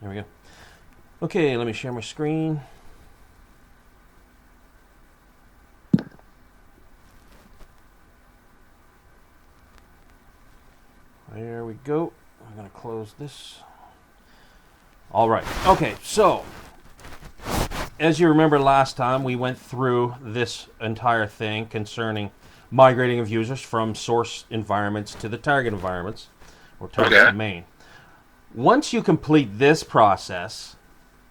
There we go. Okay, let me share my screen. There we go. I'm going to close this. All right. Okay, so as you remember last time, we went through this entire thing concerning migrating of users from source environments to the target environments or target domain. Once you complete this process,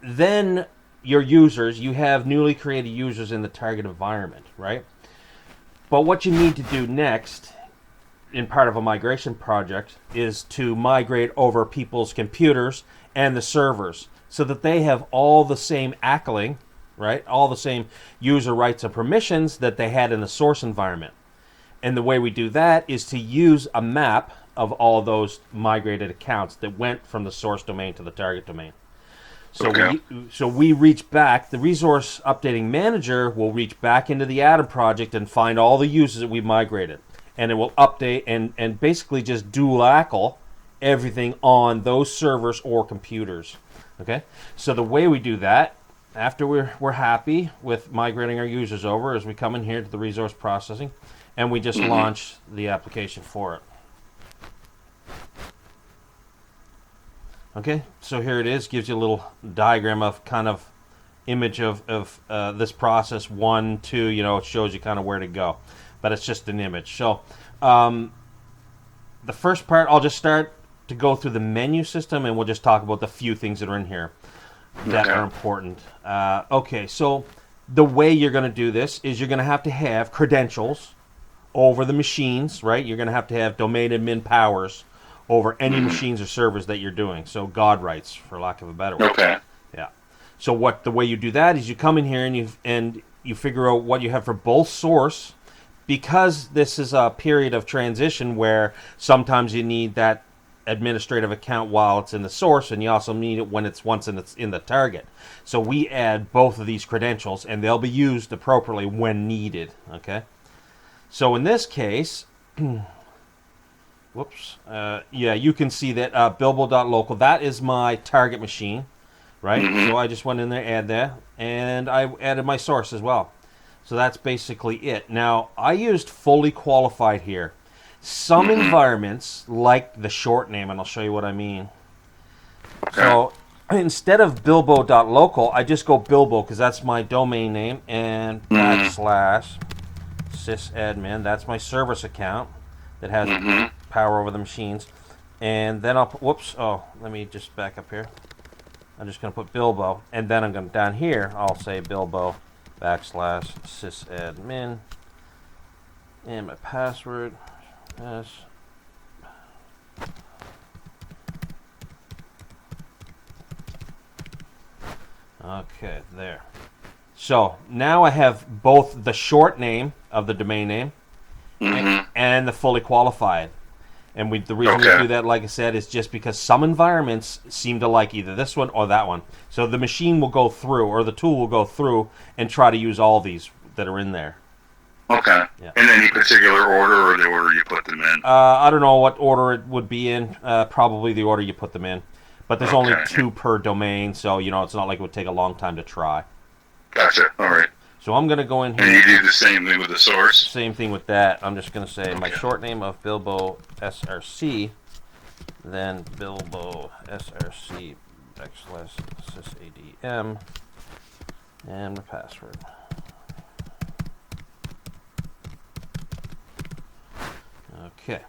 then your users, you have newly created users in the target environment, right? But what you need to do next in part of a migration project is to migrate over people's computers and the servers so that they have all the same ACLing, right? All the same user rights and permissions that they had in the source environment. And the way we do that is to use a map of all those migrated accounts that went from the source domain to the target domain. So we reach back, the resource updating manager will reach back into the Atom project and find all the users that we migrated. And it will update and basically just dual ACL everything on those servers or computers. Okay? So the way we do that, after we're happy with migrating our users over, is we come in here to the resource processing and we just launch the application for it. Okay, so here it is. Gives you a little diagram of kind of image of this process 1, 2. You know, it shows you kind of where to go, but it's just an image. So the first part, I'll just start to go through the menu system, and we'll just talk about the few things that are in here that are important. Okay, so the way you're going to do this is you're going to have credentials over the machines, right? You're going to have domain admin powers over any machines or servers that you're doing. So God rights, for lack of a better word. Okay. Yeah. So the way you do that is you come in here and you figure out what you have for both source, because this is a period of transition where sometimes you need that administrative account while it's in the source, and you also need it when it's in the target. So we add both of these credentials, and they'll be used appropriately when needed. Okay. So in this case. Whoops. Yeah, you can see that Bilbo.local, that is my target machine, right? So I just went in there, add that, and I added my source as well. So that's basically it. Now, I used fully qualified here. Some environments like the short name, and I'll show you what I mean. So instead of Bilbo.local, I just go Bilbo because that's my domain name, and /sysadmin, that's my service account that has power over the machines. And then I'll put, let me just back up here. I'm just going to put Bilbo, and then I'm going to, down here, I'll say Bilbo /sysadmin, and my password is okay, there. So now I have both the short name of the domain name and the fully qualified. And the reason we do that, like I said, is just because some environments seem to like either this one or that one. So the machine will go through, or the tool will go through, and try to use all these that are in there. Okay. Yeah. In any particular order, or the order you put them in? I don't know what order it would be in. Probably the order you put them in. But there's only 2 per domain, so it's not like it would take a long time to try. Gotcha. All right. So I'm going to go in here. And you do the same thing with the source? Same thing with that. I'm just going to say my short name of Bilbo SRC, then Bilbo SRC /sysadm, and my password. Okay.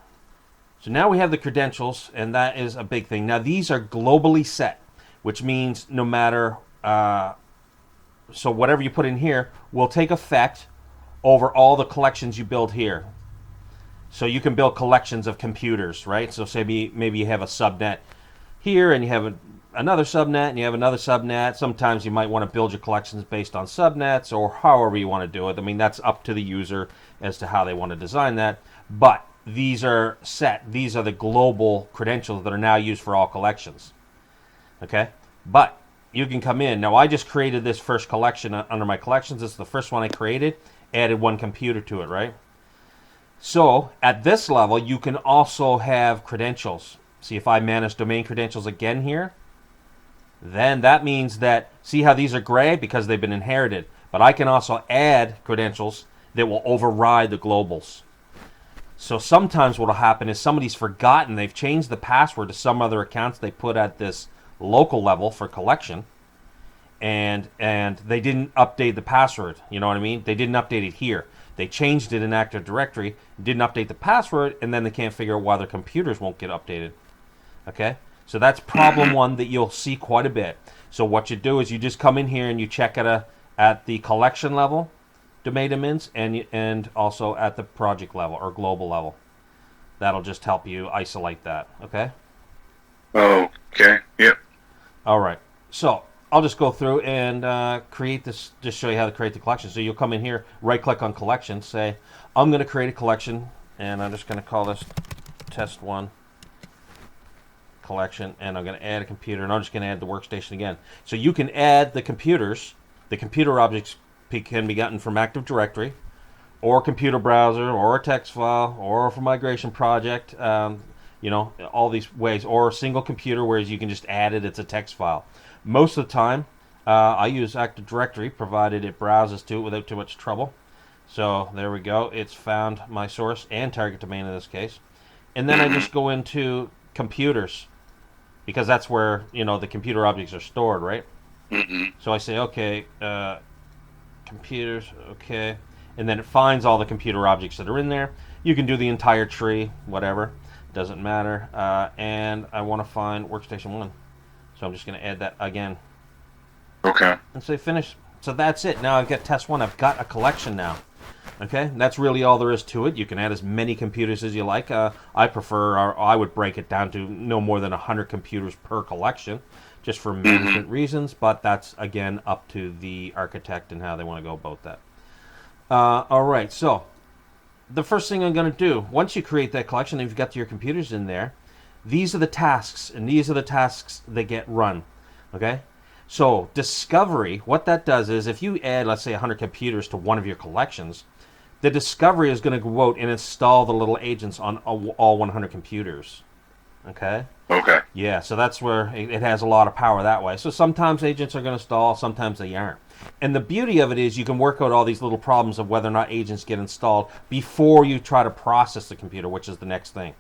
So now we have the credentials, and that is a big thing. Now these are globally set, which means no matter... so whatever you put in here will take effect over all the collections you build here. So you can build collections of computers, right? So say maybe you have a subnet here, and you have another subnet, and you have another subnet. Sometimes you might want to build your collections based on subnets, or however you want to do it. I mean, that's up to the user as to how they want to design that. But these are set. These are the global credentials that are now used for all collections. Okay? But you can come in. Now, I just created this first collection under my collections. This is the first one I created. Added one computer to it, right? So, at this level, you can also have credentials. See, if I manage domain credentials again here, then that means that, see how these are gray? Because they've been inherited. But I can also add credentials that will override the globals. So sometimes what will happen is somebody's forgotten. They've changed the password to some other accounts they put at this local level for collection. And they didn't update the password. You know what I mean? They didn't update it here. They changed it in Active Directory, didn't update the password, and then they can't figure out why their computers won't get updated. Okay? So that's problem one that you'll see quite a bit. So what you do is you just come in here and you check at the collection level, domain admins, and also at the project level or global level. That'll just help you isolate that. Okay? Okay. Yep. All right. So I'll just go through and create this, just show you how to create the collection. So you'll come in here, right-click on collection, say, I'm going to create a collection, and I'm just going to call this test 1 collection, and I'm going to add a computer, and I'm just going to add the workstation again. So you can add the computers. The computer objects can be gotten from Active Directory, or computer browser, or a text file, or from migration project, all these ways, or a single computer, whereas you can just add it, it's a text file. Most of the time, I use Active Directory, provided it browses to it without too much trouble. So there we go. It's found my source and target domain in this case. And then I just go into computers, because that's where, the computer objects are stored, right? So I say, okay, computers, okay. And then it finds all the computer objects that are in there. You can do the entire tree, whatever. Doesn't matter. And I want to find workstation 1. So I'm just going to add that again. Okay. And say finish. So that's it. Now I've got test 1. I've got a collection now. Okay? And that's really all there is to it. You can add as many computers as you like. I would break it down to no more than 100 computers per collection, just for management reasons. But that's, again, up to the architect and how they want to go about that. All right. So the first thing I'm going to do, once you create that collection and you've got your computers in there, these are the tasks, and these are the tasks that get run, okay? So discovery, what that does is if you add, let's say, 100 computers to one of your collections, the discovery is going to go out and install the little agents on all 100 computers, okay? Okay. Yeah, so that's where it has a lot of power that way. So sometimes agents are going to install, sometimes they aren't. And the beauty of it is you can work out all these little problems of whether or not agents get installed before you try to process the computer, which is the next thing.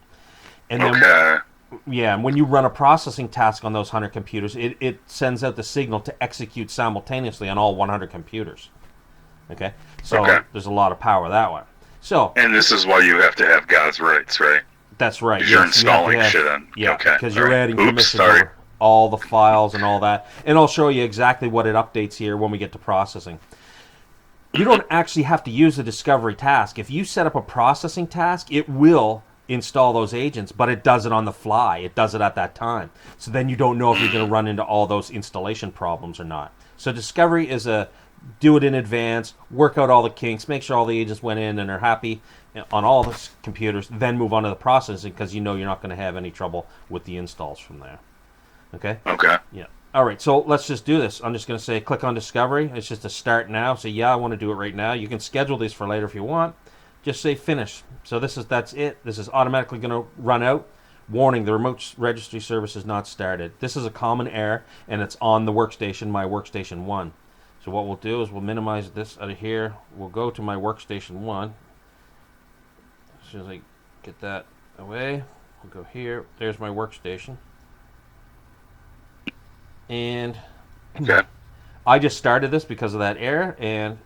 And then, yeah, and when you run a processing task on those 100 computers, it sends out the signal to execute simultaneously on all 100 computers. Okay? So there's a lot of power that way. So, and this is why you have to have God's rights, right? That's right. You're installing shit on. Yeah, okay. because you're adding permissions over all the files and all that. And I'll show you exactly what it updates here when we get to processing. You don't actually have to use the discovery task. If you set up a processing task, it will install those agents, but it does it on the fly. It does it at that time. So then you don't know if you're going to run into all those installation problems or not. So discovery is do it in advance, work out all the kinks, make sure all the agents went in and are happy on all the computers, then move on to the processing because you're not going to have any trouble with the installs from there. Okay? Okay. Yeah. All right, so let's just do this. I'm just going to say click on discovery. It's just a start now. Say, yeah, I want to do it right now. You can schedule this for later if you want. Just say finish. So that's it. This is automatically going to run out. Warning, the remote registry service is not started. This is a common error, and it's on the workstation, my workstation 1. So what we'll do is we'll minimize this out of here. We'll go to my workstation 1. As soon as I get that away, we'll go here. There's my workstation. And I just started this because of that error, and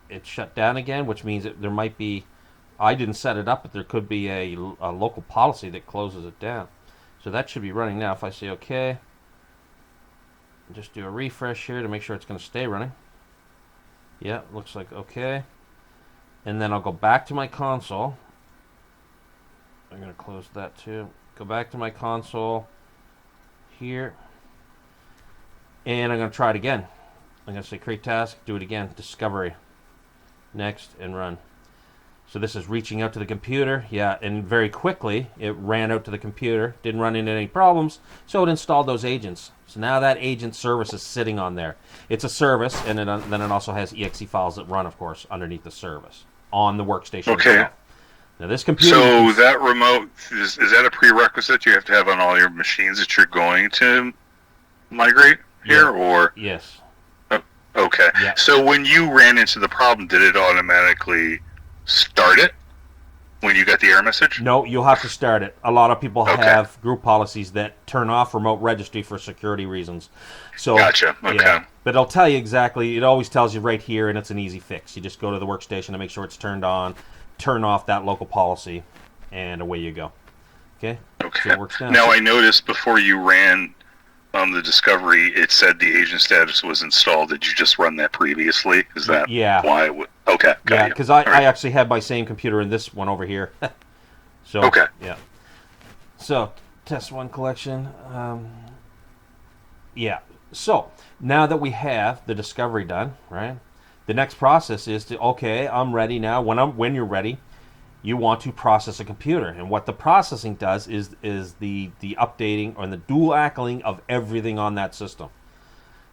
it shut down again, which means that there might be, I didn't set it up, but there could be a local policy that closes it down. So that should be running now. If I say OK, just do a refresh here to make sure it's going to stay running. Yeah, looks like OK. And then I'll go back to my console. I'm going to close that too. Go back to my console here. And I'm going to try it again. I'm going to say create task, do it again, discovery. Next, and run. So this is reaching out to the computer. Yeah, and very quickly, it ran out to the computer. Didn't run into any problems, so it installed those agents. So now that agent service is sitting on there. It's a service, and then it also has exe files that run, of course, underneath the service on the workstation itself. Now this computer... So that remote, is that a prerequisite you have to have on all your machines that you're going to migrate here, or yes. okay. Yeah. So when you ran into the problem, did it automatically start it when you got the error message? No, you'll have to start it. A lot of people Okay. have group policies that turn off remote registry for security reasons. So, Gotcha. Okay. yeah, but it'll tell you exactly. It always tells you right here, and it's an easy fix. You just go to the workstation and make sure it's turned on, turn off that local policy, and away you go. Okay. Okay. So it works now. Now I noticed before you ran the discovery, it said the agent status was installed. Did you just run that previously? Is that Yeah. why it would? Okay. Yeah, because I actually have my same computer in this one over here. So Okay. yeah. So test one collection. Yeah. So now that we have the discovery done, right? The next process is to I'm ready now. When you're ready, you want to process a computer, and what the processing does is the updating or the dual ACLing of everything on that system.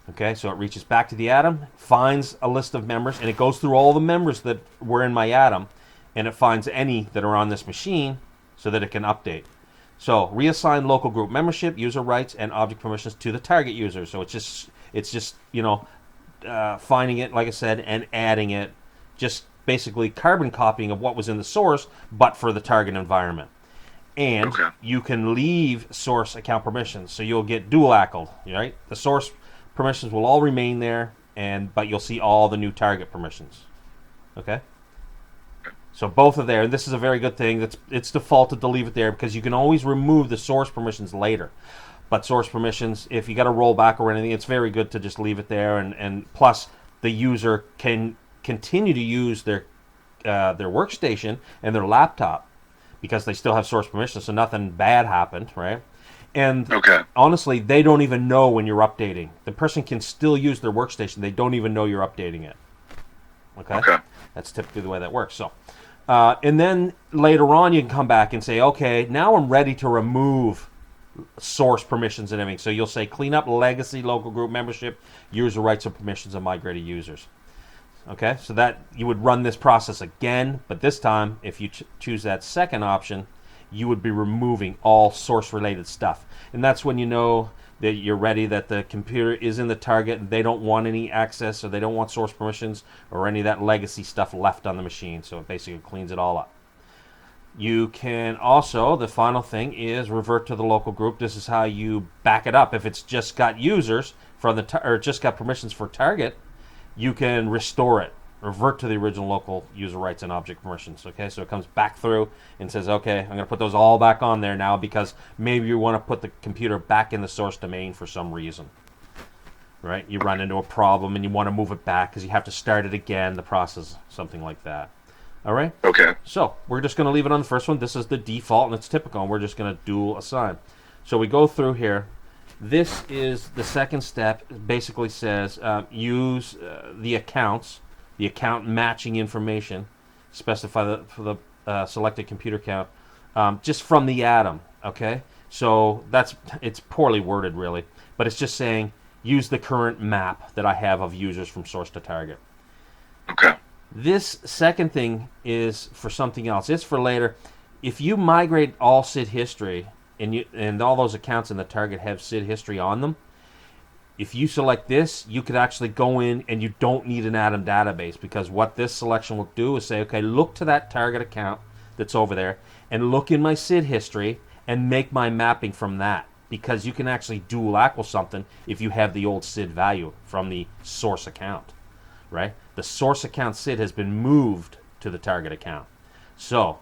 Okay, so it reaches back to the Atom, finds a list of members, and it goes through all the members that were in my Atom, and it finds any that are on this machine so that it can update. So reassign local group membership, user rights, and object permissions to the target user. So it's just finding it, like I said, and adding it, just basically carbon copying of what was in the source, but for the target environment. And you can leave source account permissions, so you'll get dual ACLed, right? The source permissions will all remain there, but you'll see all the new target permissions. Okay? So both are there, and this is a very good thing. It's defaulted to leave it there because you can always remove the source permissions later. But source permissions, if you got to roll back or anything, it's very good to just leave it there, and plus the user can continue to use their workstation and their laptop because they still have source permissions, so nothing bad happened, right? And honestly, they don't even know when you're updating. The person can still use their workstation. They don't even know you're updating it. Okay? That's typically the way that works. So, and then later on, you can come back and say, okay, now I'm ready to remove source permissions and everything. So you'll say clean up legacy local group membership, user rights and permissions of migrated users. Okay, so that you would run this process again, but this time, if you choose that second option, you would be removing all source-related stuff. And that's when you know that you're ready, that the computer is in the target, and they don't want any access, or they don't want source permissions, or any of that legacy stuff left on the machine. So it basically cleans it all up. You can also, the final thing is revert to the local group. This is how you back it up. If it's just got users from or just got permissions for target, you can restore it, revert to the original local user rights and object permissions. Okay, so it comes back through and says, okay, I'm going to put those all back on there now because maybe you want to put the computer back in the source domain for some reason. Right? You run into a problem and you want to move it back because you have to start it again, the process, something like that. All right? Okay. So we're just going to leave it on the first one. This is the default and it's typical, and we're just going to dual assign. So we go through here. This is the second step. It basically says use the accounts, the account matching information, specify for the selected computer count, just from the Atom. Okay, so it's poorly worded really, but it's just saying use the current map that I have of users from source to target. Okay. This second thing is for something else. It's for later. If you migrate all SID history, and all those accounts in the target have SID history on them, if you select this, you could actually go in and you don't need an Atom database, because what this selection will do is say, okay, look to that target account that's over there and look in my SID history and make my mapping from that, because you can actually dual ACL something if you have the old SID value from the source account, right? The source account SID has been moved to the target account. So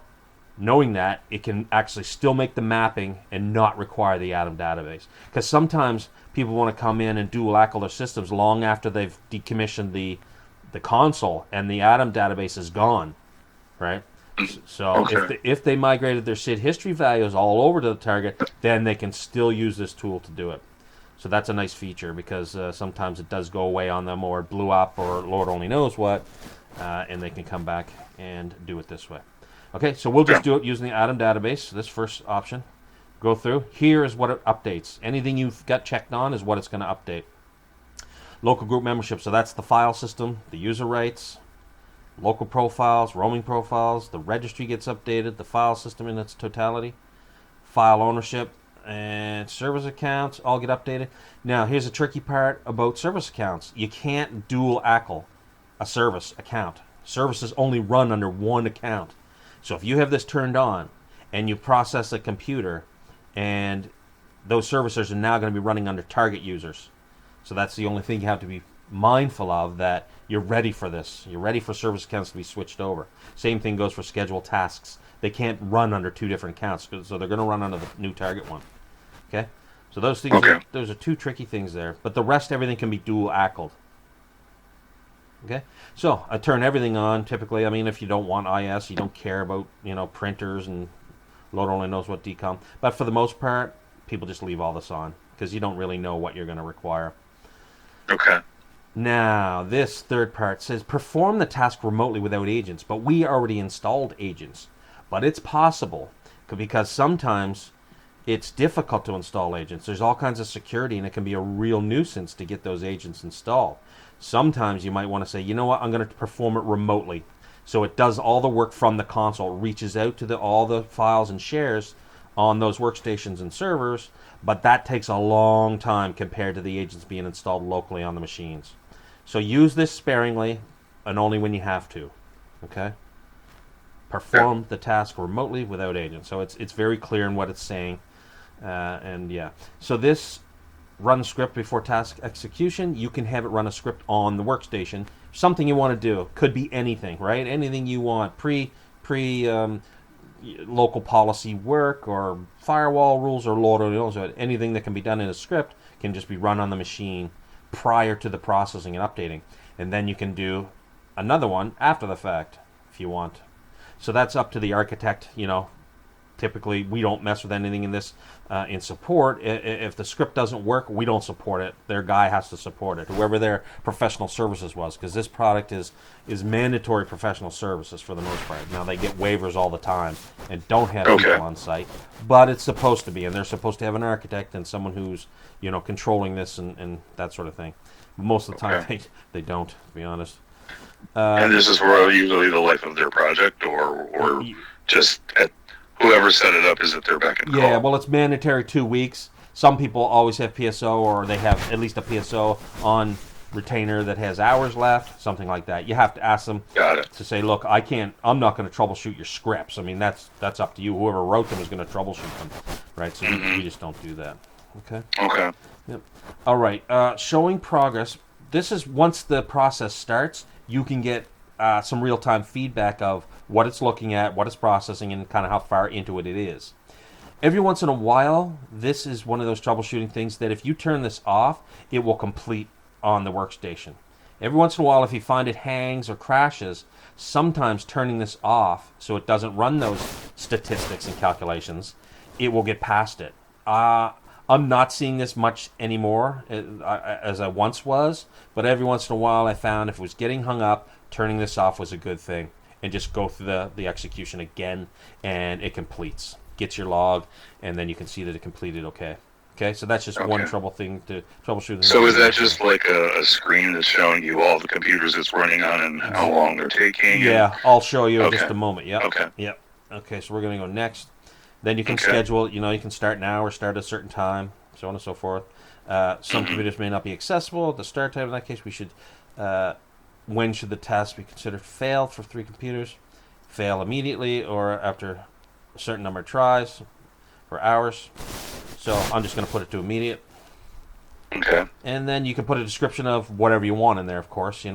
knowing that, it can actually still make the mapping and not require the Atom database. Because sometimes people want to come in and dual ACL their systems long after they've decommissioned the console and the Atom database is gone, right? So if they migrated their SID history values all over to the target, then they can still use this tool to do it. So that's a nice feature, because sometimes it does go away on them, or it blew up, or Lord only knows what, and they can come back and do it this way. Okay, so we'll just do it using the Atom database, this first option. Go through. Here is what it updates. Anything you've got checked on is what it's going to update. Local group membership, so that's the file system, the user rights, local profiles, roaming profiles, the registry gets updated, the file system in its totality. File ownership, And service accounts all get updated. Now, here's the tricky part about service accounts. You can't dual ACL a service account. Services only run under one account. So if you have this turned on and you process a computer, and those services are now going to be running under target users. So that's the only thing you have to be mindful of, that you're ready for this. You're ready for service accounts to be switched over. Same thing goes for scheduled tasks. They can't run under two different accounts, so they're going to run under the new target one. Okay? So those things, those are two tricky things there. But the rest, everything can be dual ACLed. Okay? So I turn everything on typically. I mean, if you don't want IS, you don't care about, printers, and Lord only knows what decom. But for the most part, people just leave all this on because you don't really know what you're going to require. Okay. Now, this third part says perform the task remotely without agents, but we already installed agents. But it's possible, because sometimes it's difficult to install agents. There's all kinds of security, and it can be a real nuisance to get those agents installed. Sometimes you might want to say, you know what, I'm going to perform it remotely. So it does all the work from the console, reaches out to all the files and shares on those workstations and servers, but that takes a long time compared to the agents being installed locally on the machines. So use this sparingly and only when you have to. Okay? Perform the task remotely without agents. So it's very clear in what it's saying. So this run script before task execution, you can have it run a script on the workstation. Something you want to do. Could be anything, right? Anything you want. Local policy work or firewall rules or Lord only knows, anything that can be done in a script can just be run on the machine prior to the processing and updating. And then you can do another one after the fact if you want. So that's up to the architect. Typically we don't mess with anything in this in support. If the script doesn't work, we don't support it. Their guy has to support it, whoever their professional services was, because this product is mandatory professional services for the most part. Now they get waivers all the time and don't have people on site, but it's supposed to be, and they're supposed to have an architect and someone who's controlling this and that sort of thing. Most of the time they don't, to be honest. And this is where usually the life of their project, or just at whoever set it up is at their beck and call. Yeah, well, it's mandatory 2 weeks. Some people always have PSO, or they have at least a PSO on retainer that has hours left, something like that. You have to ask them to say, look, I'm not going to troubleshoot your scripts. I mean, that's up to you. Whoever wrote them is going to troubleshoot them, right? So we just don't do that. Okay? Okay. Yep. All right. Showing progress. This is once the process starts, you can get some real-time feedback of what it's looking at, what it's processing, and kind of how far into it is. Every once in a while, this is one of those troubleshooting things that if you turn this off, it will complete on the workstation. Every once in a while, if you find it hangs or crashes, sometimes turning this off so it doesn't run those statistics and calculations, it will get past it. I'm not seeing this much anymore as I once was, but every once in a while I found if it was getting hung up, turning this off was a good thing. And just go through the execution again, and it completes. Gets your log, and then you can see that it completed okay. Okay, so that's just one troubleshoot. So is that just like a screen that's showing you all the computers it's running on and how long they're taking? Yeah, I'll show you in just a moment. Yep. Okay. Yep. Okay, so we're going to go next. Then you can schedule, you can start now or start at a certain time, so on and so forth. Some computers may not be accessible at the start time. In that case, we should... when should the task be considered failed for 3 computers? Fail immediately or after a certain number of tries for hours. So I'm just going to put it to immediate. Okay. And then you can put a description of whatever you want in there, of course.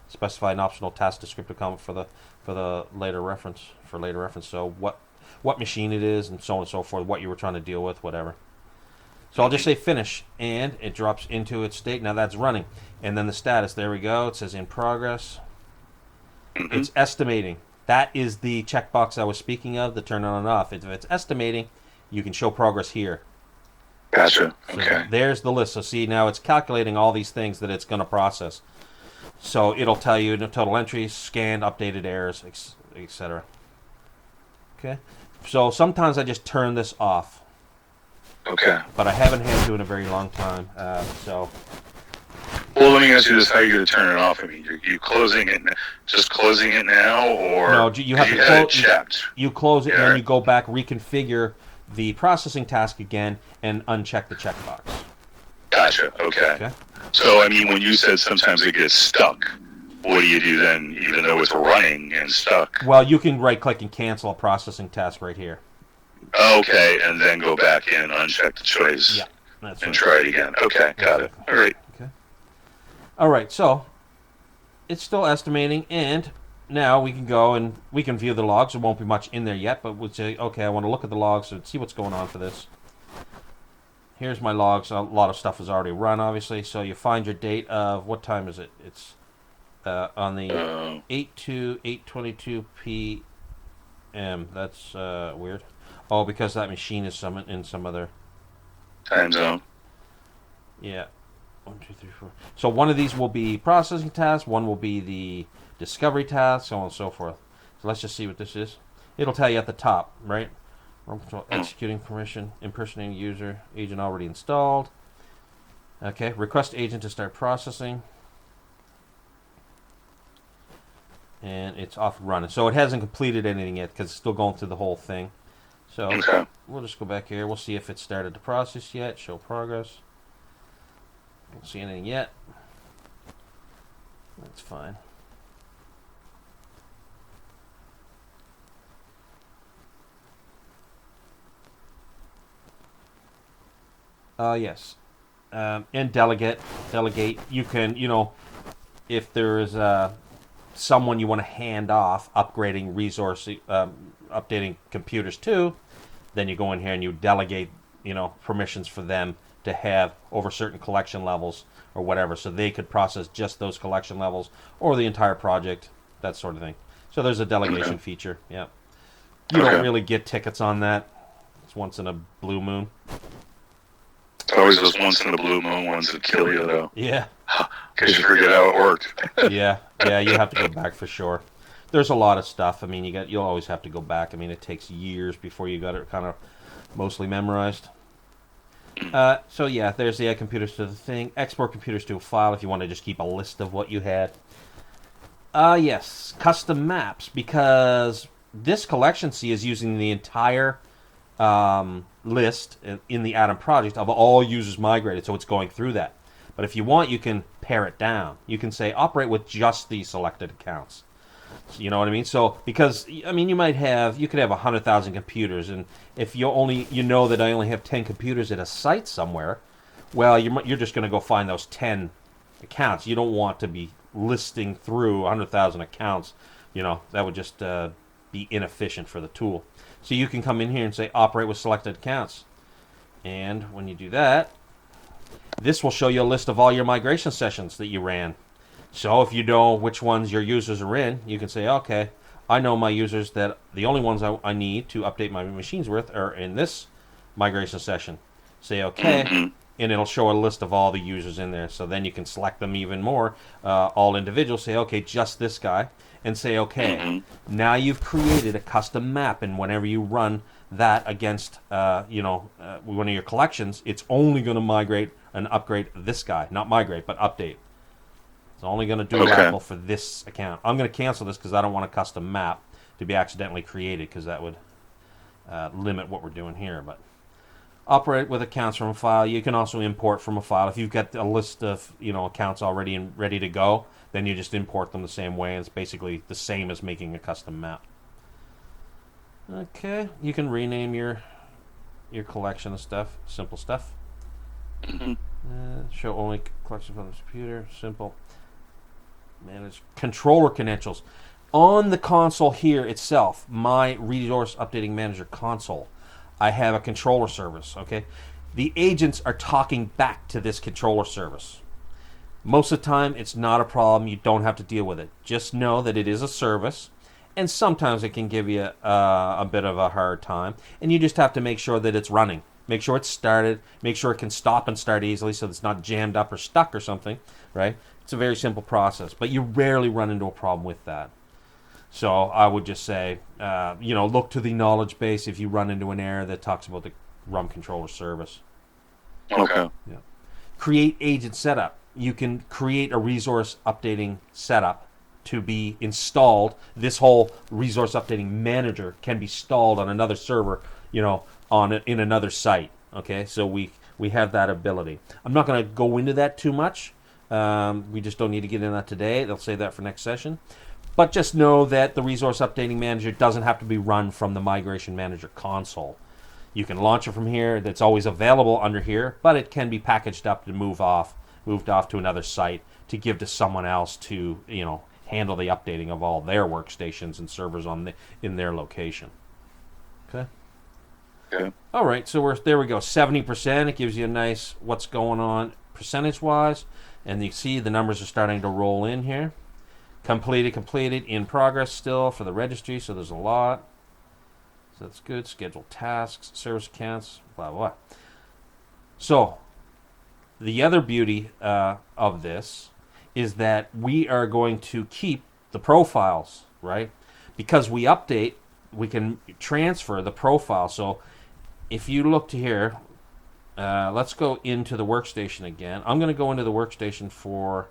Specify an optional task descriptive comment for the later reference. So what machine it is and so on and so forth. What you were trying to deal with, whatever. So I'll just say finish, and it drops into its state. Now that's running. And then the status, there we go. It says in progress. It's estimating. That is the checkbox I was speaking of, the turn on and off. If it's estimating, you can show progress here. Gotcha. So okay. There's the list. So see, now it's calculating all these things that it's going to process. So it'll tell you the total entries, scanned, updated errors, etc. Okay. So sometimes I just turn this off. Okay. But I haven't had to in a very long time. Well, let me ask you this: how are you going to turn it off? I mean, you closing it, just closing it now, or no? You have to close it. You close it, and then you go back, reconfigure the processing task again and uncheck the checkbox. Gotcha. Okay. So, I mean, when you said sometimes it gets stuck, what do you do then, even though it's running and stuck? Well, you can right-click and cancel a processing task right here. Okay, and then go back in, uncheck the choice, Yeah, that's and right. try it again. Okay, got it. All right. Okay. All right, so it's still estimating, and now we can go and we can view the logs. There won't be much in there yet, but we'll say, okay, I want to look at the logs and see what's going on for this. Here's my logs. A lot of stuff is already run, obviously. So you find your date of, what time is it? It's on the 8:22 p.m. That's weird. Oh, because that machine is in some other time zone. Yeah. 1, 2, 3, 4. So one of these will be processing task. One will be the discovery task, so on and so forth. So let's just see what this is. It'll tell you at the top, right? Roam control, executing permission, impersonating user, agent already installed. Okay, request agent to start processing. And it's off and running. So it hasn't completed anything yet because it's still going through the whole thing. So we'll just go back here. We'll see if it started the process yet. Show progress. Don't see anything yet. That's fine. Yes. And delegate. You can, if there is someone you want to hand off upgrading resource, updating computers to, then you go in here and you delegate, permissions for them to have over certain collection levels or whatever, so they could process just those collection levels or the entire project, that sort of thing. So there's a delegation feature. Yeah. You don't really get tickets on that. It's once in a blue moon. It's always those once in a blue moon ones that kill you, though. Yeah. Because you forget how it worked. Yeah, you have to go back for sure. There's a lot of stuff. I mean, you'll always have to go back. I mean, it takes years before you got it kind of mostly memorized. So yeah, there's the add computers to the thing. Export computers to a file if you want to just keep a list of what you had. Yes, custom maps, because this collection C is using the entire list in the Atom project of all users migrated, so it's going through that. But if you want, you can pare it down. You can say operate with just the selected accounts. You know what I mean? So, because, I mean, you could have 100,000 computers, and if you know that I only have 10 computers at a site somewhere, well, you're just going to go find those 10 accounts. You don't want to be listing through 100,000 accounts. That would just be inefficient for the tool. So you can come in here and say operate with selected accounts. And when you do that, this will show you a list of all your migration sessions that you ran. So if you know which ones your users are in, you can say, okay, I know my users that the only ones I need to update my machines with are in this migration session. Say okay, and it'll show a list of all the users in there. So then you can select them even more, all individuals. Say, okay, just this guy, and say, okay, now you've created a custom map, and whenever you run that against, one of your collections, it's only going to migrate and upgrade this guy. Not migrate, but update. It's only going to do Apple for this account. I'm going to cancel this because I don't want a custom map to be accidentally created, because that would limit what we're doing here. But operate with accounts from a file. You can also import from a file. If you've got a list of accounts already and ready to go, then you just import them the same way. It's basically the same as making a custom map. Okay, you can rename your collection of stuff. Simple stuff. Show only collection from the computer. Simple. Manage controller credentials on the console here itself. My resource updating manager console, I have a controller service. Okay, the agents are talking back to this controller service. Most of the time it's not a problem. You don't have to deal with it. Just know that it is a service, and sometimes it can give you a bit of a hard time, and you just have to make sure that it's running. Make sure it's started. Make sure it can stop and start easily, so it's not jammed up or stuck or something, right? It's a very simple process, but you rarely run into a problem with that. So I would just say, look to the knowledge base if you run into an error that talks about the RUM controller service. Okay. Yeah. Create agent setup. You can create a resource updating setup to be installed. This whole resource updating manager can be installed on another server, on it in another site. Okay, so we have that ability. I'm not going to go into that too much. We just don't need to get into that today. They'll save that for next session. But just know that the Resource Updating Manager doesn't have to be run from the Migration Manager console. You can launch it from here. That's always available under here, but it can be packaged up and moved off to another site to give to someone else to, handle the updating of all their workstations and servers in their location. Okay. Okay. All right, so there we go. 70%. It gives you a nice what's going on percentage-wise, and you see the numbers are starting to roll in here. Completed, in progress still for the registry, so there's a lot. So that's good. Scheduled tasks, service accounts, blah, blah. So the other beauty of this is that we are going to keep the profiles, right? Because we update, we can transfer the profile. So if you look to here, let's go into the workstation again. I'm going to go into the workstation for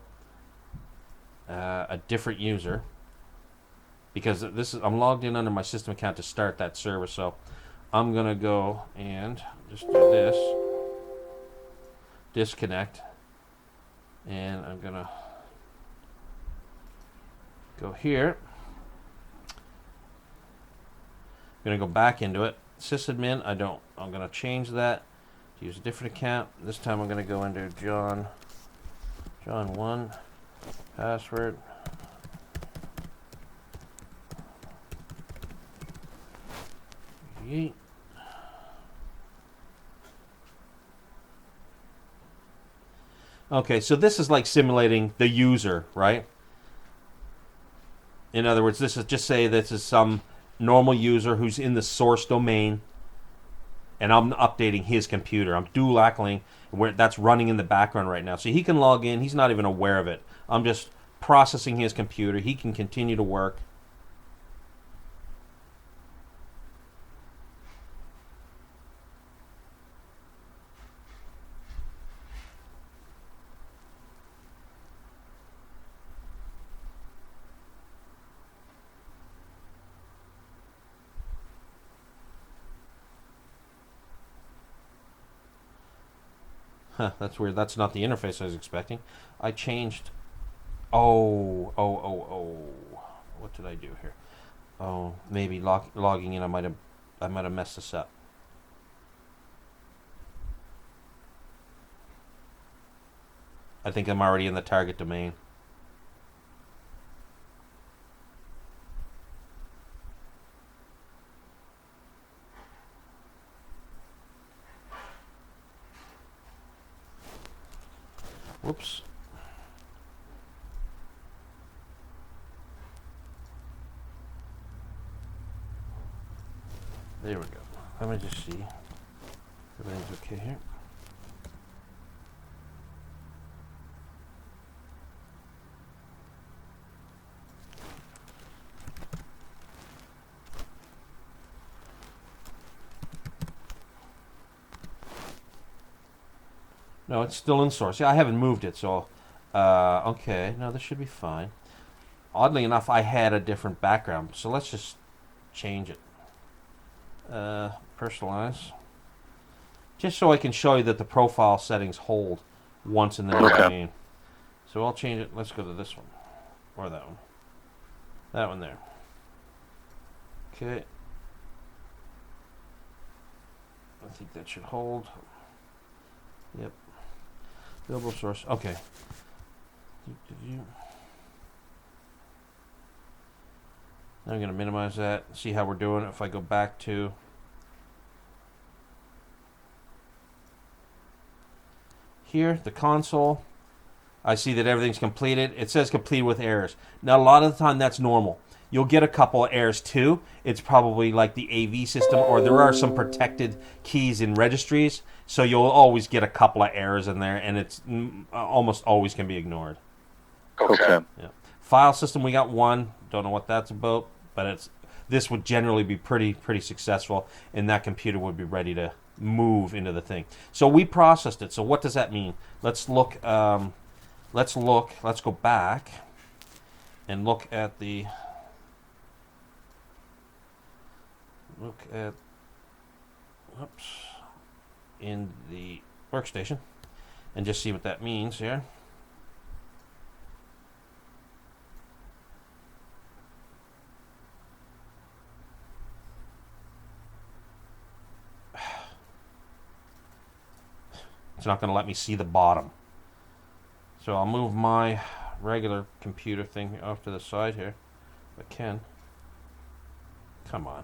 a different user, because I'm logged in under my system account to start that service. So I'm gonna go and just do this, disconnect, and I'm gonna go here. I'm gonna go back into it. Sysadmin, I'm gonna change that to use a different account. This time I'm gonna go into John 1 password. Okay, so this is like simulating the user, right? In other words, this is some normal user who's in the source domain, and I'm updating his computer. I'm dual-acting where that's running in the background right now. So he can log in. He's not even aware of it. I'm just processing his computer. He can continue to work. Huh, that's weird. That's not the interface I was expecting. I changed. Oh. What did I do here? Oh, maybe logging in. I might have messed this up. I think I'm already in the target domain. Whoops. There we go. Let me just see. Everything's okay here. No, it's still in source. Yeah, I haven't moved it, so okay. No, this should be fine. Oddly enough, I had a different background, so let's just change it. Personalize. Just so I can show you that the profile settings hold once in the domain. So I'll change it. Let's go to this one. Or that one. That one there. Okay. I think that should hold. Yep. Available source. Okay. Now I'm going to minimize that. See how we're doing. If I go back to here, the console, I see that everything's completed. It says complete with errors. Now, a lot of the time, that's normal. You'll get a couple of errors too. It's probably like the AV system, or there are some protected keys in registries, so you'll always get a couple of errors in there, and it's almost always can be ignored. Okay. Yeah. File system, we got one. Don't know what that's about, but this would generally be pretty successful, and that computer would be ready to move into the thing. So we processed it. So what does that mean? Let's look. Let's go back and look at the. oops, in the workstation and just see what that means here. It's not going to let me see the bottom. So I'll move my regular computer thing off to the side here. If I can. Come on.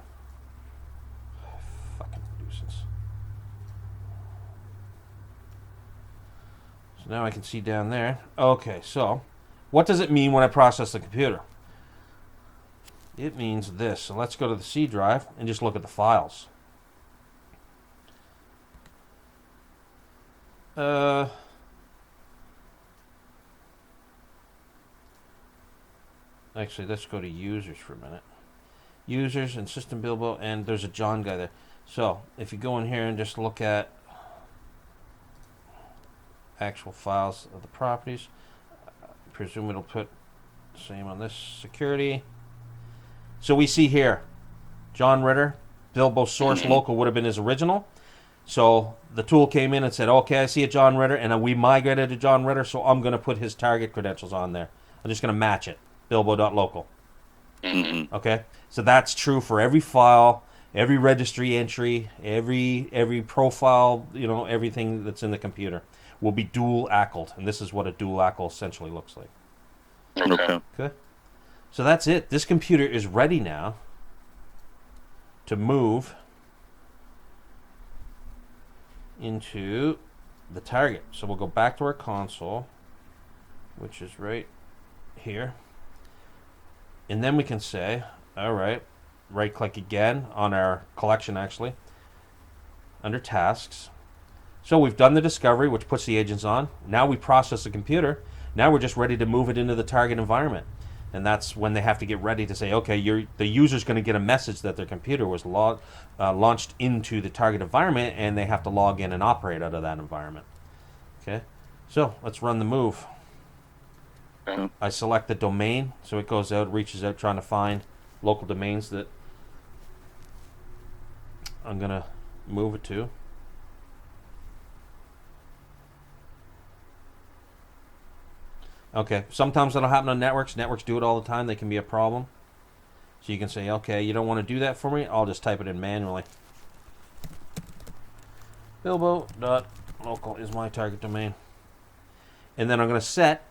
Fucking nuisance. So now I can see down there. Okay, so what does it mean when I process the computer? It means this. So let's go to the C drive and just look at the files. Actually, let's go to users for a minute. Users and system Bilbo, and there's a John guy there. So if you go in here and just look at actual files of the properties, I presume it'll put the same on this security. So we see here, John Ritter, Bilbo source local would have been his original. So the tool came in and said, okay, I see a John Ritter, and we migrated to John Ritter, so I'm going to put his target credentials on there. I'm just going to match it, bilbo.local. Okay, so that's true for every file, every registry entry, every profile, everything that's in the computer will be dual ACLed, and this is what a dual ACL essentially looks like. Okay. So that's it. This computer is ready now to move into the target. So we'll go back to our console, which is right here. And then we can say, all right, right click again on our collection actually, under tasks. So we've done the discovery, which puts the agents on. Now we process the computer. Now we're just ready to move it into the target environment. And that's when they have to get ready to say, okay, the user's going to get a message that their computer was launched into the target environment, and they have to log in and operate out of that environment. Okay, so let's run the move. I select the domain, so it goes out, reaches out, trying to find local domains that I'm going to move it to. Okay, sometimes that'll happen on networks. Networks do it all the time. They can be a problem. So you can say, okay, you don't want to do that for me? I'll just type it in manually. Bilbo.local is my target domain. And then I'm going to set,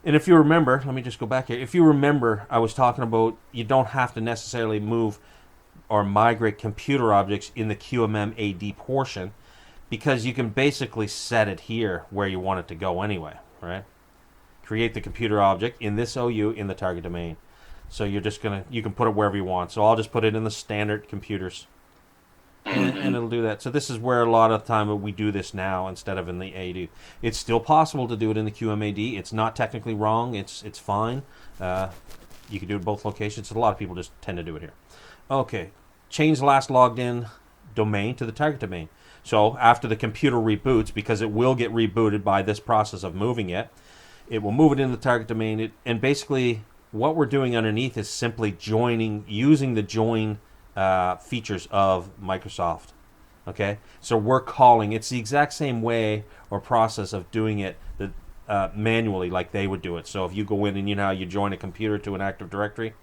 and if you remember, let me just go back here. If you remember, I was talking about you don't have to necessarily move or migrate computer objects in the QMMAD portion, because you can basically set it here where you want it to go anyway, right? Create the computer object in this OU in the target domain. So you're just you can put it wherever you want. So I'll just put it in the standard computers, and it'll do that. So this is where a lot of the time we do this now instead of in the AD. It's still possible to do it in the QMAD. It's not technically wrong. It's fine. You can do it both locations. A lot of people just tend to do it here. Okay, change last logged in domain to the target domain. So after the computer reboots, because it will get rebooted by this process of moving it, it will move it in the target domain. And basically what we're doing underneath is simply using the join features of Microsoft. Okay, so we're calling, it's the exact same way or process of doing it manually like they would do it. So if you go in and you join a computer to an Active Directory,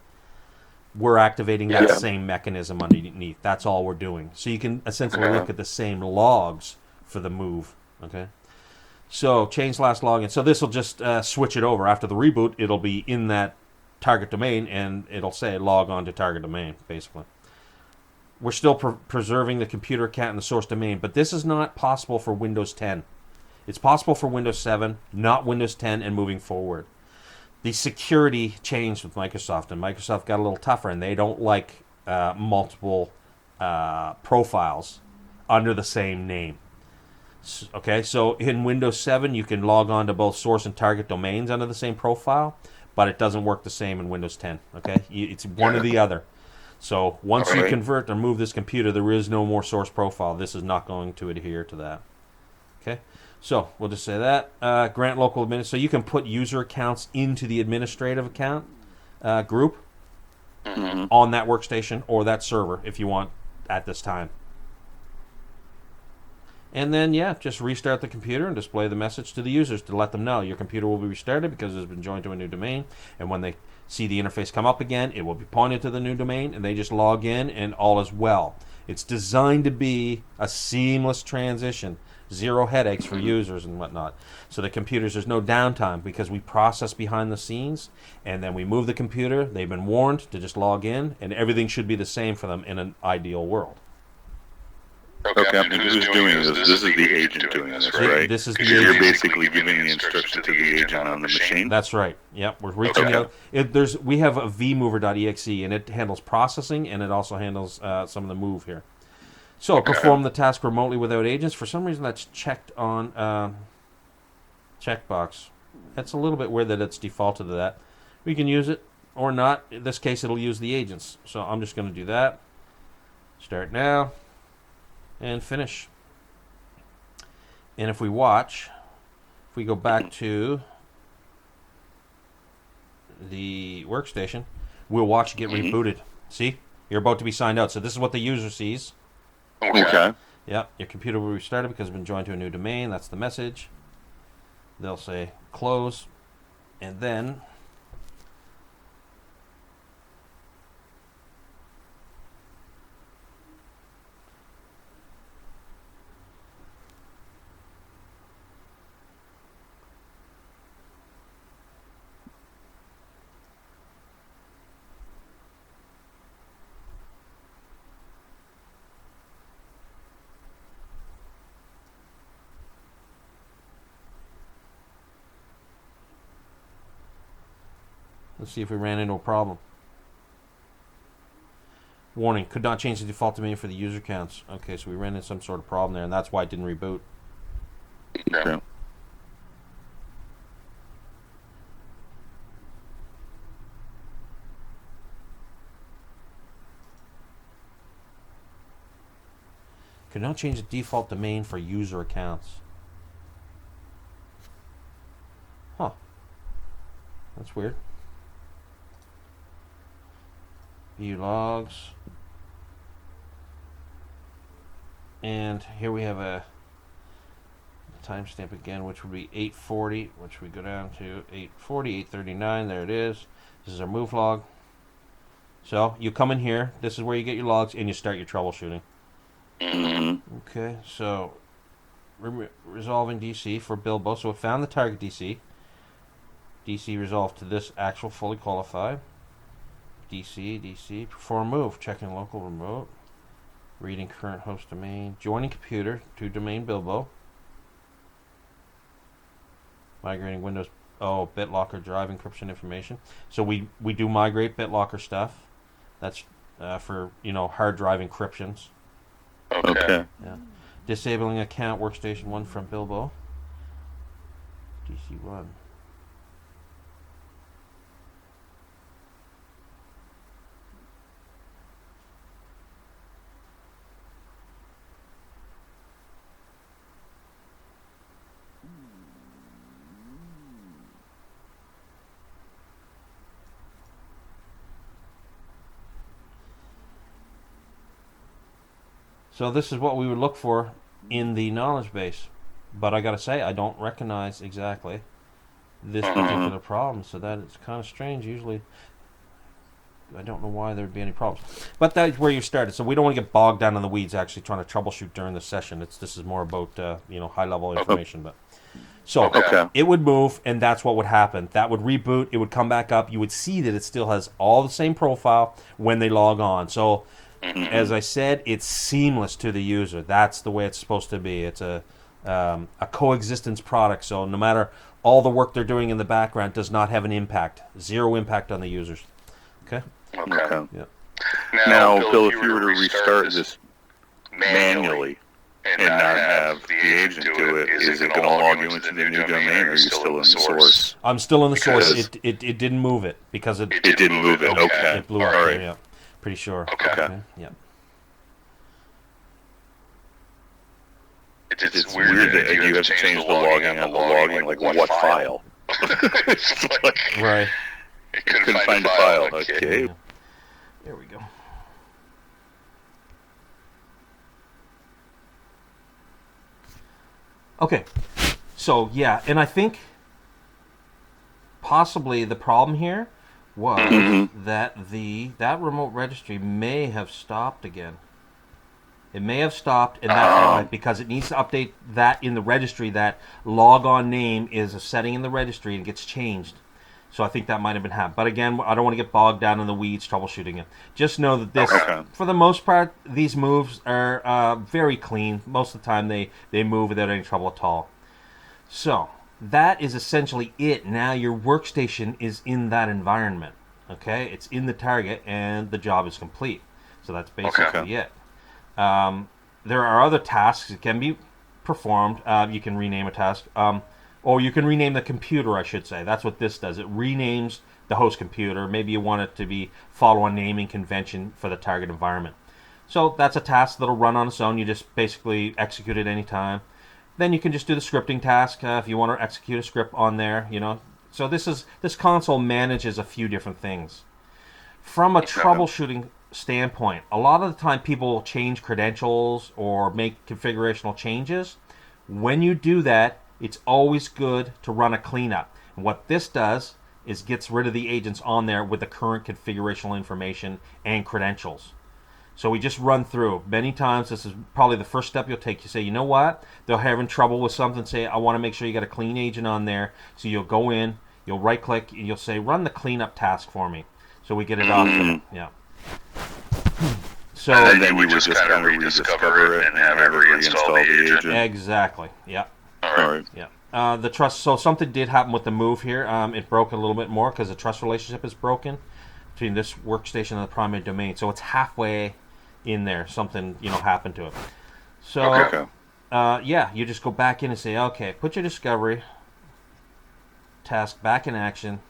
we're activating that same mechanism underneath. That's all we're doing. So you can essentially look at the same logs for the move. Okay, so change last login. So this will just switch it over. After the reboot, it'll be in that target domain, and it'll say log on to target domain, basically. We're still preserving the computer account and the source domain, but this is not possible for Windows 10. It's possible for Windows 7, not Windows 10, and moving forward. The security changed with Microsoft, and Microsoft got a little tougher, and they don't like multiple profiles under the same name. Okay, so in Windows 7, you can log on to both source and target domains under the same profile, but it doesn't work the same in Windows 10. Okay, it's one or the other. So once you convert or move this computer, there is no more source profile. This is not going to adhere to that. Okay, so we'll just say that. Grant local admin. So you can put user accounts into the administrative account group on that workstation or that server if you want at this time. And then, yeah, just restart the computer and display the message to the users to let them know your computer will be restarted because it has been joined to a new domain. And when they see the interface come up again, it will be pointed to the new domain, and they just log in, and all is well. It's designed to be a seamless transition, zero headaches for users and whatnot. So the computers, there's no downtime because we process behind the scenes, and then we move the computer. They've been warned to just log in, and everything should be the same for them in an ideal world. Okay, and who's doing this? This is the agent doing this, right? This is the You're agent. basically giving the instruction to the agent on the machine. That's right. Yep, we're reaching out. We have a vmover.exe, and it handles processing, and it also handles some of the move here. So perform the task remotely without agents. For some reason, that's checked on checkbox. That's a little bit weird that it's defaulted to that. We can use it or not. In this case, it'll use the agents. So I'm just going to do that. Start now. And finish. And if we watch, if we go back to the workstation, we'll watch it get rebooted. See? You're about to be signed out. So this is what the user sees. Okay. Yep, your computer will be restarted because it's been joined to a new domain. That's the message. They'll say close, and then let's see if we ran into a problem. Warning, could not change the default domain for the user counts. Okay, so we ran into some sort of problem there, and that's why it didn't reboot. Okay. Could not change the default domain for user accounts. Huh. That's weird. View logs. And here we have a timestamp again, which would be 840, which we go down to 840, 839. There it is. This is our move log. So you come in here. This is where you get your logs, and you start your troubleshooting. Mm-hmm. Okay, so resolving DC for Bilbo. So it found the target DC. DC resolved to this actual fully qualified. DC, perform move, checking local remote, reading current host domain, joining computer to domain Bilbo, migrating Windows, BitLocker drive encryption information. So we do migrate BitLocker stuff. That's for, hard drive encryptions. Okay. Yeah. Disabling account workstation 1 from Bilbo. DC1. So this is what we would look for in the knowledge base. But I gotta say, I don't recognize exactly this particular problem, so that it's kind of strange. Usually, I don't know why there'd be any problems. But that's where you started. So we don't want to get bogged down in the weeds actually trying to troubleshoot during the session. This is more about high-level information. But so it would move, and that's what would happen. That would reboot. It would come back up. You would see that it still has all the same profile when they log on. So as I said, it's seamless to the user. That's the way it's supposed to be. It's a coexistence product. So no matter all the work they're doing in the background, does not have an impact. Zero impact on the users. Okay. Okay. Yeah. Now, Bill, if you were to restart this manually and not have the agent do it, is it going to log you into the new domain, or are you still in the source? I'm still in the source. It didn't move it because it didn't move it. Okay. It blew up. Right. Yeah. Pretty sure. Okay. Yeah. It's weird that you have to change the logging on the logging, like what file? It's like, right. It couldn't find a file. Okay. Yeah. There we go. Okay. So, yeah, and I think possibly the problem here was that that remote registry may have stopped again. It may have stopped, and that's why, because it needs to update that in the registry. That logon name is a setting in the registry and gets changed. So I think that might have been happened. But again, I don't want to get bogged down in the weeds troubleshooting it. Just know that this, for the most part, these moves are very clean. Most of the time, they move without any trouble at all. So that is essentially it. Now your workstation is in that environment. Okay, it's in the target, and the job is complete. So that's basically it. There are other tasks that can be performed. You can rename a task, or you can rename the computer, I should say. That's what this does. It renames the host computer. Maybe you want it to be follow a naming convention for the target environment. So that's a task that'll run on its own. You just basically execute it anytime. Then you can just do the scripting task if you want to execute a script on there. So this console manages a few different things. From a troubleshooting standpoint, a lot of the time people change credentials or make configurational changes. When you do that, it's always good to run a cleanup. And what this does is gets rid of the agents on there with the current configurational information and credentials. So we just run through. Many times, this is probably the first step you'll take. You say, you know what? They're having trouble with something. Say, I want to make sure you got a clean agent on there. So you'll go in, you'll right-click, and you'll say, run the cleanup task for me. So we get it off there. Yeah. So and then you would just kind of rediscover it and have it reinstall the agent. Exactly. Yeah. All right. Yeah. The trust. So something did happen with the move here. It broke a little bit more because the trust relationship is broken between this workstation and the primary domain. So it's halfway in there. Something happened to it. So you just go back in and say, okay, put your discovery task back in action.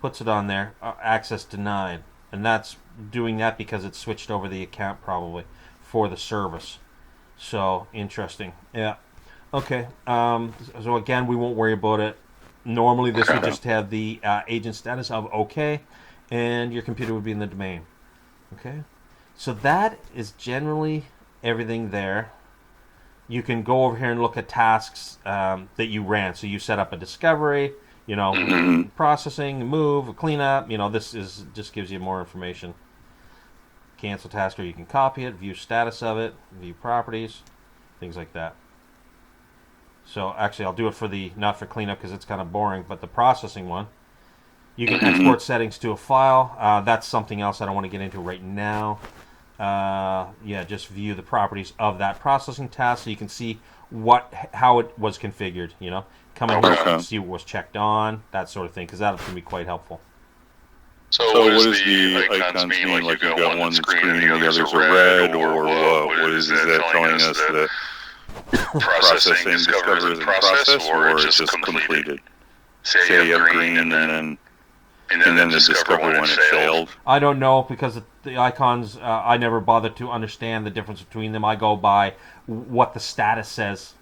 Puts it on there. Access denied, and that's doing that because it's switched over the account probably for the service. So interesting. Yeah. Okay. So again, we won't worry about it. Normally, this would just have the agent status of okay, and your computer would be in the domain. Okay. So that is generally everything there. You can go over here and look at tasks that you ran. So you set up a discovery, processing, move, cleanup. This is just gives you more information. Cancel task, or you can copy it, view status of it, view properties, things like that. So actually, I'll do it for not for cleanup because it's kind of boring, but the processing one. You can export settings to a file. That's something else I don't want to get into right now. Just view the properties of that processing task so you can see how it was configured. Come in here and see what was checked on, that sort of thing, because that can be quite helpful. So what does the icons mean? Like you've got one screen and the others are red, or what is that telling us that processing discovered as a process, or it's just completed? Say you have green and then the discover when it failed. I don't know because the icons, I never bothered to understand the difference between them. I go by what the status says.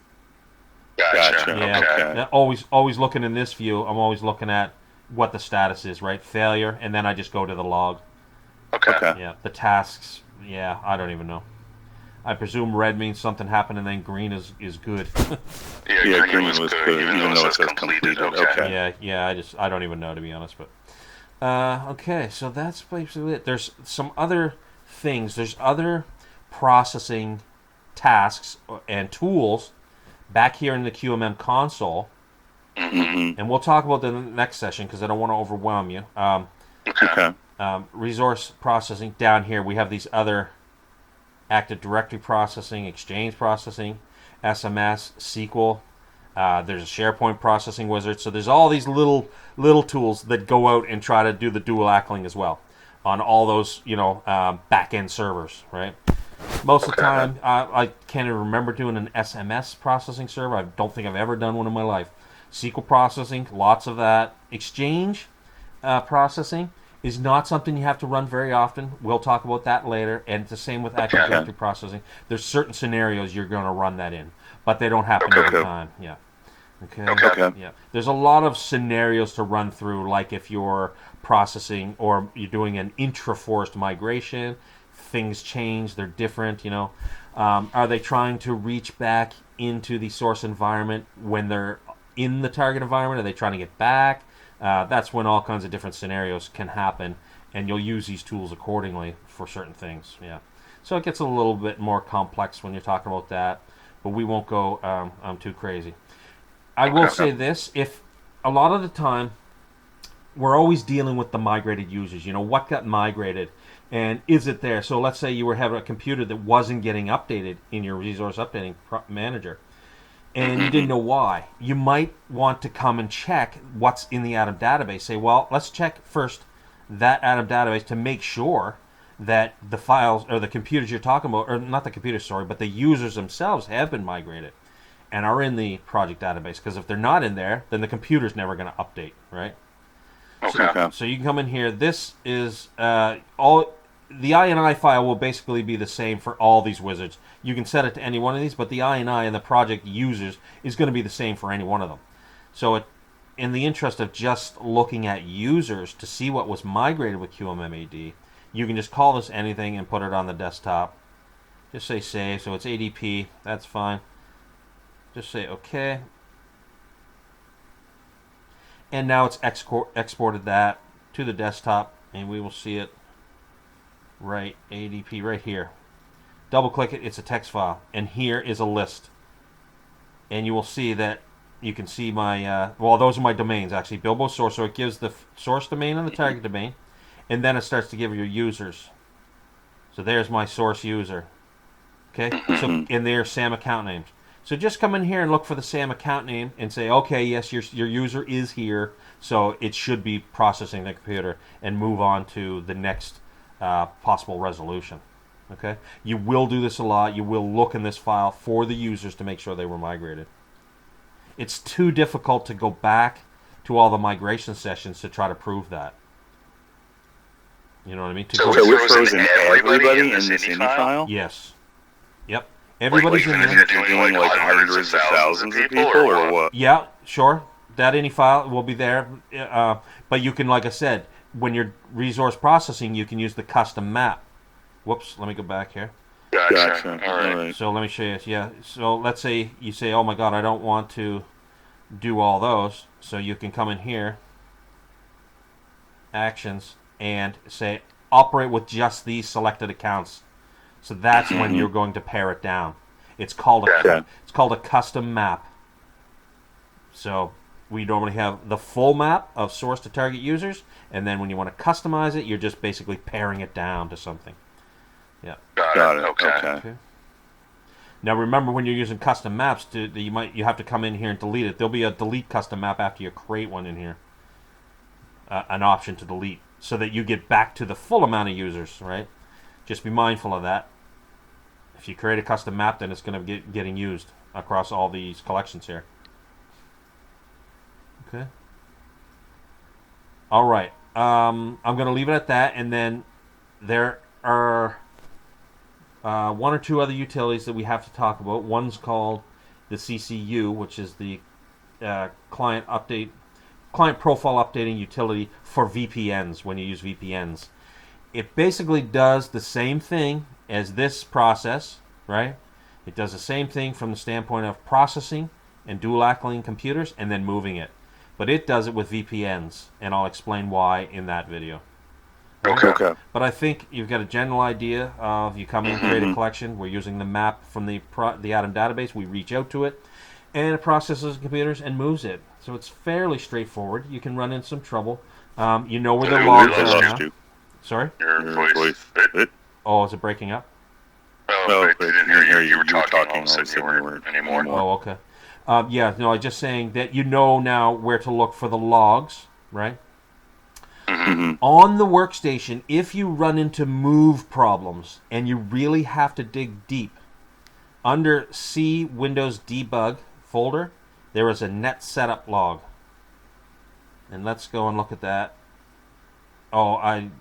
Gotcha. Yeah. Okay. Always looking in this view. I'm always looking at what the status is, right? Failure, and then I just go to the log. Okay. Yeah. The tasks. Yeah. I don't even know. I presume red means something happened, and then green is good. yeah, green was good, even though it says completed. Okay. Yeah. I don't even know, to be honest, but. Okay, so that's basically it. There's some other things. There's other processing tasks and tools back here in the QMM console. And we'll talk about them in the next session because I don't want to overwhelm you. Resource processing. Down here we have these other Active Directory processing, Exchange processing, SMS, SQL. There's a SharePoint processing wizard. So there's all these little tools that go out and try to do the dual ACLing as well on all those back-end servers, right? Most of the time, I can't even remember doing an SMS processing server. I don't think I've ever done one in my life. SQL processing, lots of that. Exchange processing is not something you have to run very often. We'll talk about that later. And it's the same with Active Directory processing. There's certain scenarios you're going to run that in, but they don't happen every time. Yeah. Okay. Yeah. There's a lot of scenarios to run through, like if you're processing or you're doing an intra-forced migration, things change, they're different, Are they trying to reach back into the source environment when they're in the target environment? Are they trying to get back? That's when all kinds of different scenarios can happen, and you'll use these tools accordingly for certain things. Yeah. So it gets a little bit more complex when you're talking about that, but we won't go too crazy. I will say this: if a lot of the time we're always dealing with the migrated users. What got migrated, and is it there? So let's say you were having a computer that wasn't getting updated in your resource updating manager, and you didn't know why. You might want to come and check what's in the Atom database. Say, well, let's check first that Atom database to make sure that the files or the computers you're talking about, or not the computers, sorry, but the users themselves have been migrated and are in the project database. Because if they're not in there, then the computer's never going to update, right? Okay. So you can come in here. This is all. The INI file will basically be the same for all these wizards. You can set it to any one of these, but the INI and the project users is going to be the same for any one of them. So in the interest of just looking at users to see what was migrated with QMMAD, you can just call this anything and put it on the desktop. Just say save, so it's ADP. That's fine. Just say OK. And now it's exported that to the desktop, and we will see it right, ADP, right here. Double click it, it's a text file. And here is a list. And you will see that you can see my, those are my domains actually, Bilbo source. So it gives the source domain and the target domain, and then it starts to give your users. So there's my source user. Okay, so and there's SAM account names. So just come in here and look for the SAM account name and say, okay, yes, your user is here, so it should be processing the computer, and move on to the next possible resolution. Okay, you will do this a lot. You will look in this file for the users to make sure they were migrated. It's too difficult to go back to all the migration sessions to try to prove that. You know what I mean? So we're frozen everybody in this INI file? Yes. Yep. Everybody's in there. You're doing like hundreds of thousands of people, or what? Yeah, sure. That INI file will be there. But you can, like I said, when you're resource processing, you can use the custom map. Whoops, let me go back here. Gotcha. All right. So let me show you. Yeah. So let's say you say, oh my God, I don't want to do all those. So you can come in here, actions, and say operate with just these selected accounts. So that's when you're going to pare it down. It's called a custom map. So we normally have the full map of source to target users, and then when you want to customize it, you're just basically paring it down to something. Yeah. Got it. Okay. Now remember, when you're using custom maps, you have to come in here and delete it. There'll be a delete custom map after you create one in here. An option to delete, so that you get back to the full amount of users, right? Just be mindful of that. If you create a custom map, then it's going to be getting used across all these collections here. Okay. All right. I'm going to leave it at that, and then there are one or two other utilities that we have to talk about. One's called the CCU, which is the client profile updating utility for VPNs when you use VPNs. It basically does the same thing as this process, right? It does the same thing from the standpoint of processing and dual-ACLing computers and then moving it. But it does it with VPNs, and I'll explain why in that video. Okay. But I think you've got a general idea of, you come in, create a collection, we're using the map from the Atom database, we reach out to it, and it processes computers and moves it. So it's fairly straightforward. You can run into some trouble. You know where the logs are now. Sorry? Your voice. Oh, is it breaking up? No, I didn't hear you. You were talking all of a sudden you weren't anymore. Oh, okay. I'm just saying that you know now where to look for the logs, right? On the workstation, if you run into move problems and you really have to dig deep, under C Windows Debug folder, there is a net setup log. And let's go and look at that. Oh, I'm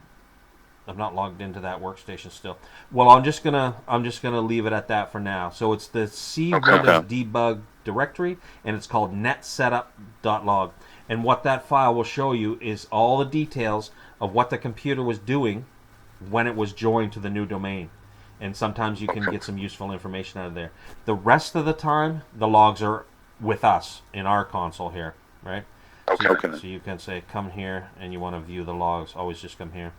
not logged into that workstation still. Well, I'm just gonna leave it at that for now. So it's the C Windows Debug directory, and it's called netsetup.log. And what that file will show you is all the details of what the computer was doing when it was joined to the new domain. and sometimes you can get some useful information out of there. The rest of the time, the logs are with us in our console here, right? Okay. So you can say, come here, and you want to view the logs. Always just come here.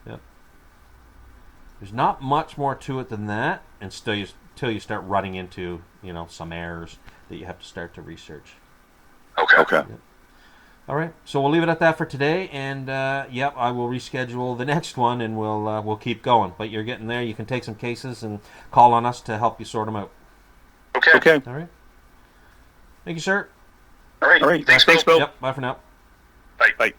Yep. There's not much more to it than that, until you start running into, some errors that you have to start to research. Okay. Yep. All right, so we'll leave it at that for today, and I will reschedule the next one, and we'll keep going. But you're getting there. You can take some cases and call on us to help you sort them out. Okay. All right. Thank you, sir. All right. Thanks, Bill. Yep. Bye for now. Bye.